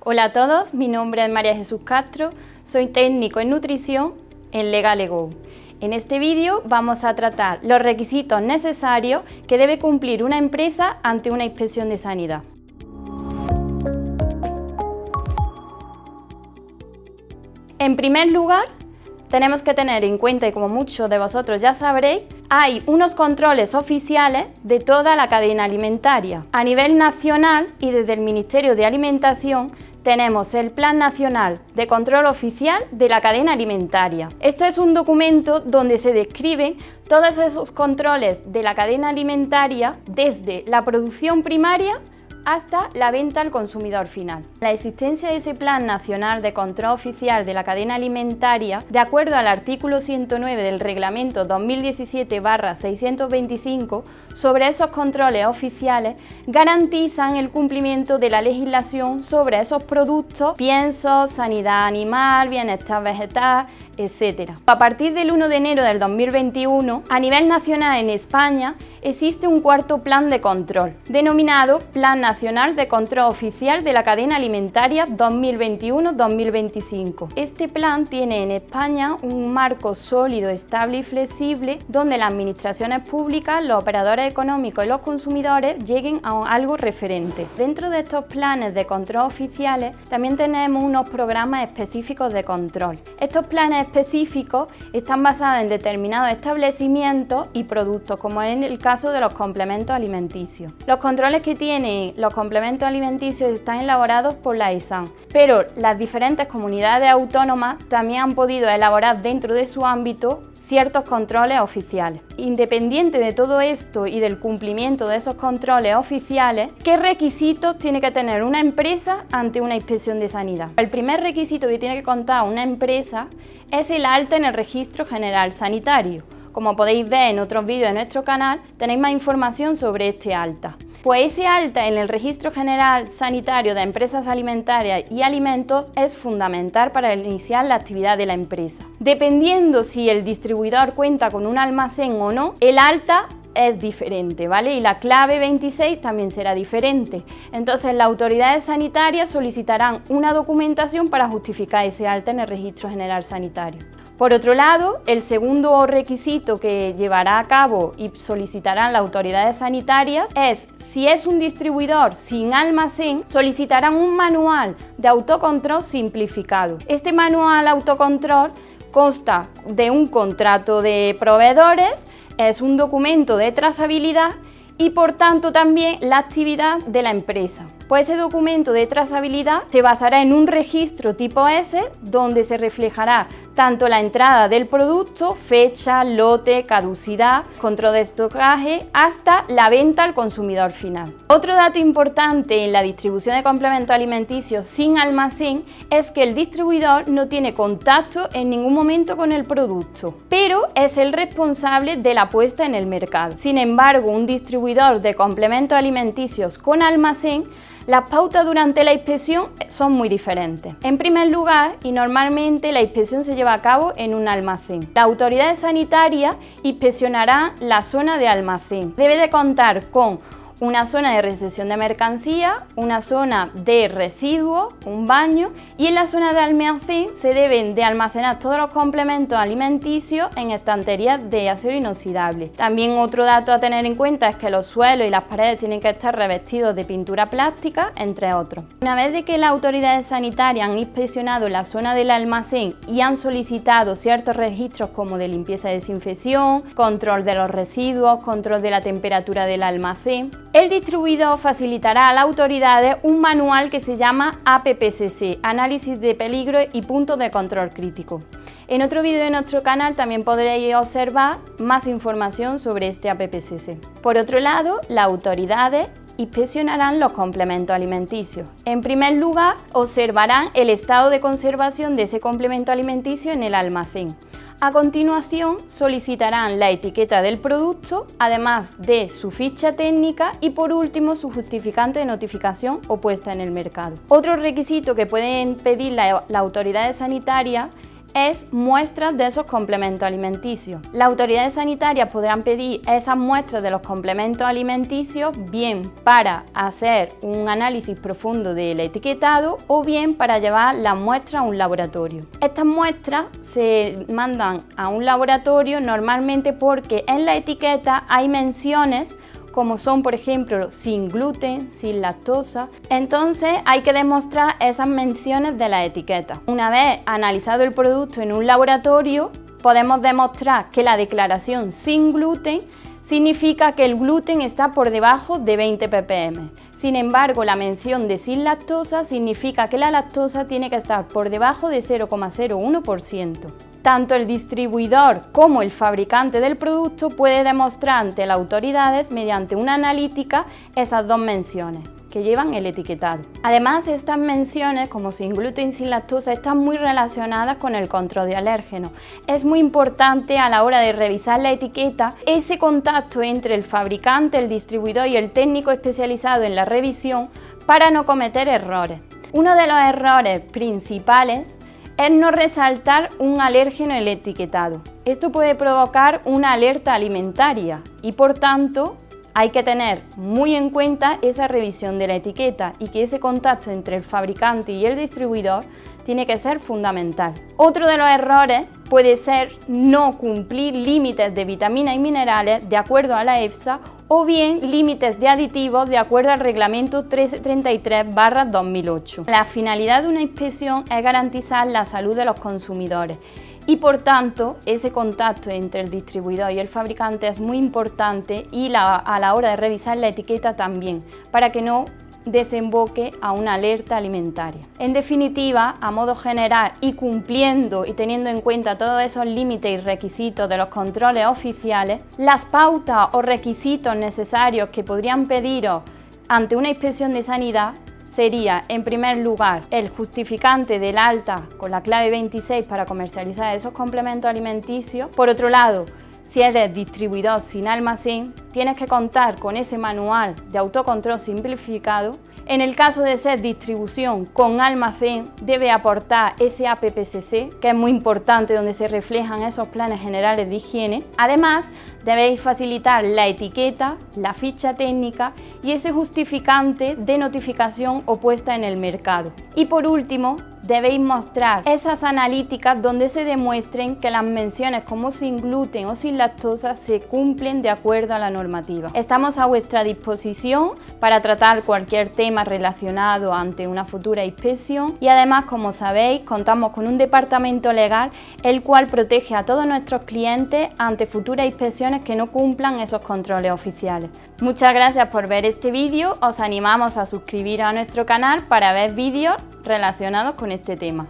Hola a todos, mi nombre es María Jesús Castro, soy técnico en nutrición en LegalEgo. En este vídeo vamos a tratar los requisitos necesarios que debe cumplir una empresa ante una inspección de sanidad. En primer lugar, tenemos que tener en cuenta, y como muchos de vosotros ya sabréis, hay unos controles oficiales de toda la cadena alimentaria. A nivel nacional y desde el Ministerio de Alimentación tenemos el Plan Nacional de Control Oficial de la Cadena Alimentaria. Esto es un documento donde se describen todos esos controles de la cadena alimentaria desde la producción primaria hasta la venta al consumidor final. La existencia de ese Plan Nacional de Control Oficial de la Cadena Alimentaria, de acuerdo al artículo 109 del Reglamento 2017/625 sobre esos controles oficiales, garantizan el cumplimiento de la legislación sobre esos productos, piensos, sanidad animal, bienestar vegetal, etc. A partir del 1 de enero del 2021, a nivel nacional en España, existe un cuarto plan de control, denominado Plan Nacional de Control Oficial de la Cadena Alimentaria 2021-2025. Este plan tiene en España un marco sólido, estable y flexible, donde las administraciones públicas, los operadores económicos y los consumidores lleguen a algo referente. Dentro de estos planes de control oficiales también tenemos unos programas específicos de control. Estos planes específicos están basados en determinados establecimientos y productos, como en el caso de los complementos alimenticios. Los controles que tienen los complementos alimenticios están elaborados por la ESAN, pero las diferentes comunidades autónomas también han podido elaborar dentro de su ámbito ciertos controles oficiales. Independiente de todo esto y del cumplimiento de esos controles oficiales, ¿qué requisitos tiene que tener una empresa ante una inspección de sanidad? El primer requisito que tiene que contar una empresa es el alta en el Registro General Sanitario. Como podéis ver en otros vídeos de nuestro canal, tenéis más información sobre este alta. Pues ese alta en el Registro General Sanitario de Empresas Alimentarias y Alimentos es fundamental para iniciar la actividad de la empresa. Dependiendo si el distribuidor cuenta con un almacén o no, el alta es diferente, ¿vale? Y la clave 26 también será diferente. Entonces, las autoridades sanitarias solicitarán una documentación para justificar ese alta en el Registro General Sanitario. Por otro lado, el segundo requisito que llevará a cabo y solicitarán las autoridades sanitarias es, si es un distribuidor sin almacén, solicitarán un manual de autocontrol simplificado. Este manual autocontrol consta de un contrato de proveedores, es un documento de trazabilidad y por tanto también la actividad de la empresa. Pues ese documento de trazabilidad se basará en un registro tipo S donde se reflejará tanto la entrada del producto, fecha, lote, caducidad, control de estocaje, hasta la venta al consumidor final. Otro dato importante en la distribución de complementos alimenticios sin almacén es que el distribuidor no tiene contacto en ningún momento con el producto, pero es el responsable de la puesta en el mercado. Sin embargo, un distribuidor de complementos alimenticios con almacén, las pautas durante la inspección son muy diferentes. En primer lugar, y normalmente la inspección se lleva a cabo en un almacén. Las autoridades sanitarias inspeccionarán la zona de almacén. Debe de contar con una zona de recepción de mercancía, una zona de residuos, un baño, y en la zona de almacén se deben de almacenar todos los complementos alimenticios en estanterías de acero inoxidable. También otro dato a tener en cuenta es que los suelos y las paredes tienen que estar revestidos de pintura plástica, entre otros. Una vez de que las autoridades sanitarias han inspeccionado la zona del almacén y han solicitado ciertos registros como de limpieza y desinfección, control de los residuos, control de la temperatura del almacén, el distribuidor facilitará a las autoridades un manual que se llama APPCC, Análisis de Peligro y Puntos de Control Crítico. En otro vídeo de nuestro canal también podréis observar más información sobre este APPCC. Por otro lado, las autoridades inspeccionarán los complementos alimenticios. En primer lugar, observarán el estado de conservación de ese complemento alimenticio en el almacén. A continuación, solicitarán la etiqueta del producto, además de su ficha técnica y por último su justificante de notificación o puesta en el mercado. Otro requisito que pueden pedir las autoridades sanitarias es muestras de esos complementos alimenticios. Las autoridades sanitarias podrán pedir esas muestras de los complementos alimenticios bien para hacer un análisis profundo del etiquetado o bien para llevar las muestras a un laboratorio. Estas muestras se mandan a un laboratorio normalmente porque en la etiqueta hay menciones como son, por ejemplo, sin gluten, sin lactosa. Entonces hay que demostrar esas menciones de la etiqueta. Una vez analizado el producto en un laboratorio, podemos demostrar que la declaración sin gluten significa que el gluten está por debajo de 20 ppm. Sin embargo, la mención de sin lactosa significa que la lactosa tiene que estar por debajo de 0,01%. Tanto el distribuidor como el fabricante del producto puede demostrar ante las autoridades mediante una analítica esas dos menciones que llevan el etiquetado. Además, estas menciones como sin gluten y sin lactosa están muy relacionadas con el control de alérgenos. Es muy importante a la hora de revisar la etiqueta ese contacto entre el fabricante, el distribuidor y el técnico especializado en la revisión para no cometer errores. Uno de los errores principales es no resaltar un alérgeno en el etiquetado. Esto puede provocar una alerta alimentaria y por tanto hay que tener muy en cuenta esa revisión de la etiqueta y que ese contacto entre el fabricante y el distribuidor tiene que ser fundamental. Otro de los errores puede ser no cumplir límites de vitaminas y minerales de acuerdo a la EFSA o bien límites de aditivos de acuerdo al reglamento 1333/2008. La finalidad de una inspección es garantizar la salud de los consumidores y por tanto ese contacto entre el distribuidor y el fabricante es muy importante y a la hora de revisar la etiqueta también, para que no desemboque a una alerta alimentaria. En definitiva, a modo general y cumpliendo y teniendo en cuenta todos esos límites y requisitos de los controles oficiales, las pautas o requisitos necesarios que podrían pediros ante una inspección de sanidad sería, en primer lugar, el justificante del alta con la clave 26 para comercializar esos complementos alimenticios. Por otro lado, si eres distribuidor sin almacén, tienes que contar con ese manual de autocontrol simplificado. En el caso de ser distribución con almacén, debe aportar ese APPCC, que es muy importante, donde se reflejan esos planes generales de higiene. Además, debéis facilitar la etiqueta, la ficha técnica y ese justificante de notificación o puesta en el mercado. Y por último, debéis mostrar esas analíticas donde se demuestren que las menciones como sin gluten o sin lactosa se cumplen de acuerdo a la normativa. Estamos a vuestra disposición para tratar cualquier tema relacionado ante una futura inspección y además, como sabéis, contamos con un departamento legal el cual protege a todos nuestros clientes ante futuras inspecciones que no cumplan esos controles oficiales. Muchas gracias por ver este vídeo, os animamos a suscribiros a nuestro canal para ver vídeos relacionados con este tema.